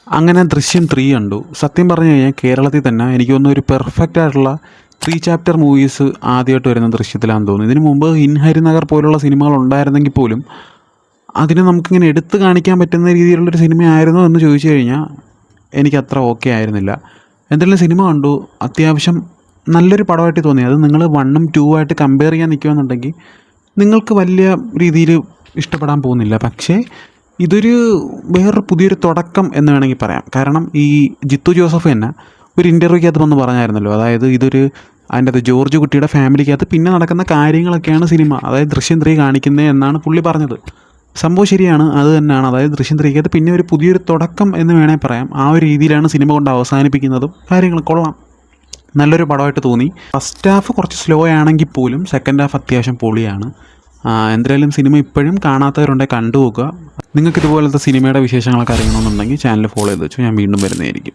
അങ്ങനെ ദൃശ്യം 3 കണ്ടു. സത്യം പറഞ്ഞു കഴിഞ്ഞാൽ കേരളത്തിൽ തന്നെ എനിക്ക് തോന്നുന്നു ഒരു പെർഫെക്റ്റ് ആയിട്ടുള്ള 3 ചാപ്റ്റർ മൂവീസ് ആദ്യമായിട്ട് വരുന്ന ദൃശ്യത്തിലാണെന്ന് തോന്നുന്നു. ഇതിനു മുമ്പ് ഇൻ ഹരിനഗർ പോലുള്ള സിനിമകൾ ഉണ്ടായിരുന്നെങ്കിൽ പോലും അതിനെ നമുക്കിങ്ങനെ എടുത്തു കാണിക്കാൻ പറ്റുന്ന രീതിയിലുള്ളൊരു സിനിമയായിരുന്നോ എന്ന് ചോദിച്ചു കഴിഞ്ഞാൽ എനിക്കത്ര ഓക്കെ ആയിരുന്നില്ല. എന്തായാലും സിനിമ കണ്ടു, അത്യാവശ്യം നല്ലൊരു പടമായിട്ട് തോന്നി. അത് നിങ്ങൾ 1ഉം 2 ആയിട്ട് കമ്പയർ ചെയ്യാൻ നിൽക്കുകയെന്നുണ്ടെങ്കിൽ നിങ്ങൾക്ക് വലിയ രീതിയിൽ ഇഷ്ടപ്പെടാൻ പോകുന്നില്ല. പക്ഷേ ഇതൊരു വേറൊരു പുതിയൊരു തുടക്കം എന്ന് വേണമെങ്കിൽ പറയാം. കാരണം ഈ ജിത്തു ജോസഫ് തന്നെ ഒരു ഇൻ്റർവ്യൂക്കകത്ത് വന്ന് പറഞ്ഞായിരുന്നല്ലോ, അതായത് അതിൻ്റെ അത് ജോർജ് കുട്ടിയുടെ ഫാമിലിക്കകത്ത് പിന്നെ നടക്കുന്ന കാര്യങ്ങളൊക്കെയാണ് സിനിമ, അതായത് ദൃശ്യം 3 കാണിക്കുന്നത് എന്നാണ് പുള്ളി പറഞ്ഞത്. സംഭവം ശരിയാണ്, അത് തന്നെയാണ്. അതായത് ദൃശ്യം 3 പിന്നെ ഒരു പുതിയൊരു തുടക്കം എന്ന് വേണമെങ്കിൽ പറയാം. ആ ഒരു രീതിയിലാണ് സിനിമ കൊണ്ട് അവസാനിപ്പിക്കുന്നതും കാര്യങ്ങൾ കൊള്ളാം. നല്ലൊരു പടമായിട്ട് തോന്നി. ഫസ്റ്റ് ഹാഫ് കുറച്ച് സ്ലോ ആണെങ്കിൽ പോലും സെക്കൻഡ് ഹാഫ് അത്യാവശ്യം പൊളിയാണ്. എന്തായാലും സിനിമ ഇപ്പോഴും കാണാത്തവരുണ്ടെങ്കിൽ കണ്ടു നോക്കുക. നിങ്ങൾക്ക് ഇതുപോലത്തെ സിനിമയുടെ വിശേഷങ്ങളൊക്കെ അറിയണമെന്നുണ്ടെങ്കിൽ ചാനൽ ഫോളോ ചെയ്ത് വെച്ചു, ഞാൻ വീണ്ടും വരുന്നതായിരിക്കും.